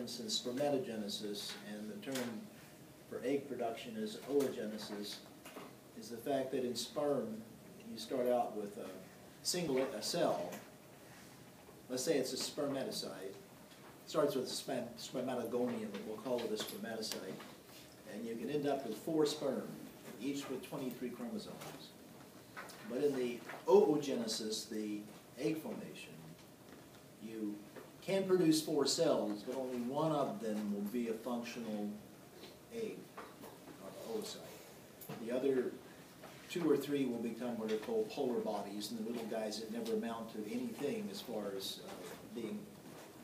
instance, spermatogenesis, and the term for egg production is oogenesis, is the fact that in sperm, you start out with a cell. Let's say it's a spermatocyte. It starts with a spermatogonium, but we'll call it a spermatocyte. And you can end up with 4 sperm, each with 23 chromosomes. But in the oogenesis, the egg formation, you can produce 4 cells, but only one of them will be a functional egg, or oocyte. The other 2 or 3 will become what are called polar bodies, and the little guys that never amount to anything as far as being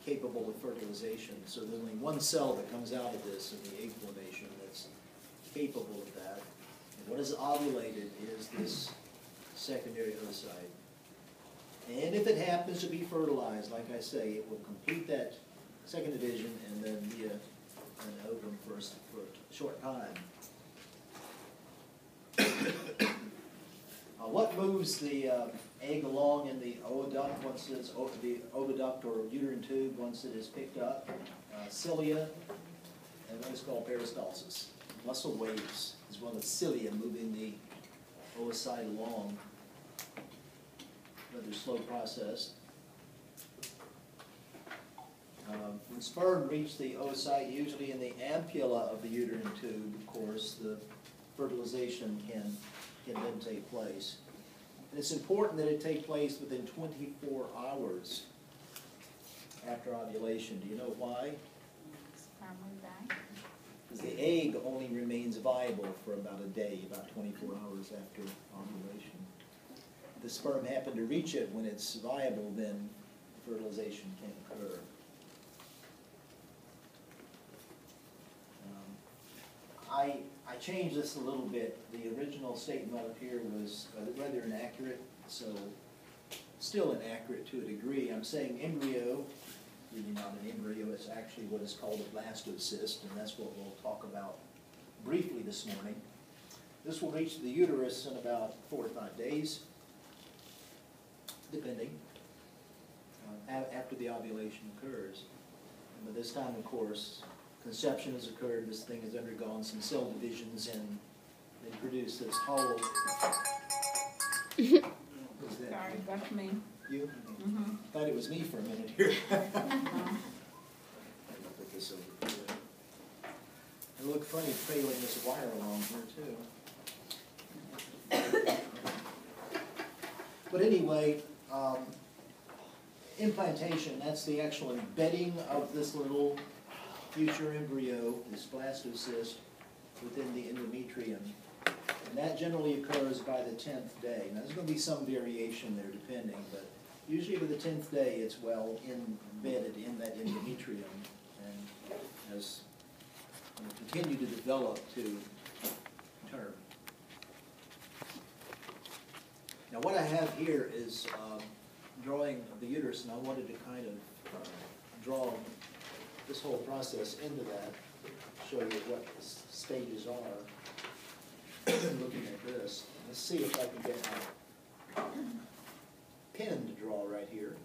capable of fertilization. So there's only one cell that comes out of this in the egg formation that's capable of that. And what is ovulated is this secondary oocyte. And if it happens to be fertilized, like I say, it will complete that second division and then be an ovum for a short time. What moves the egg along in the oviduct once it's the oviduct or uterine tube once it is picked up? Cilia and what is called peristalsis. Muscle waves is one of the cilia moving the oocyte along. Rather slow process. When sperm reach the oocyte, usually in the ampulla of the uterine tube, of course, the fertilization can then take place. And it's important that it take place within 24 hours after ovulation. Do you know why? Sperm will die. Because the egg only remains viable for about a day, about 24 hours after ovulation. If the sperm happen to reach it when it's viable, then fertilization can occur. I changed this a little bit. The original statement up here was rather inaccurate, so still inaccurate to a degree. I'm saying embryo, really not an embryo, it's actually what is called a blastocyst, and that's what we'll talk about briefly this morning. This will reach the uterus in about 4 to 5 days, depending, after the ovulation occurs. And by this time, of course, conception has occurred, this thing has undergone some cell divisions and they produce this hollow. Sorry, that's me. You? Mm-hmm. Thought it was me for a minute here. Put this over here. It looked funny trailing this wire along here too. But anyway, implantation, that's the actual embedding of this little future embryo, this blastocyst, within the endometrium. And that generally occurs by the 10th day. Now, there's going to be some variation there depending, but usually by the 10th day it's well embedded in that endometrium and has continued to develop to term. Now, what I have here is drawing of the uterus, and I wanted to kind of draw this whole process into that, show you what the stages are. Looking at this, let's see if I can get my pen to draw right here.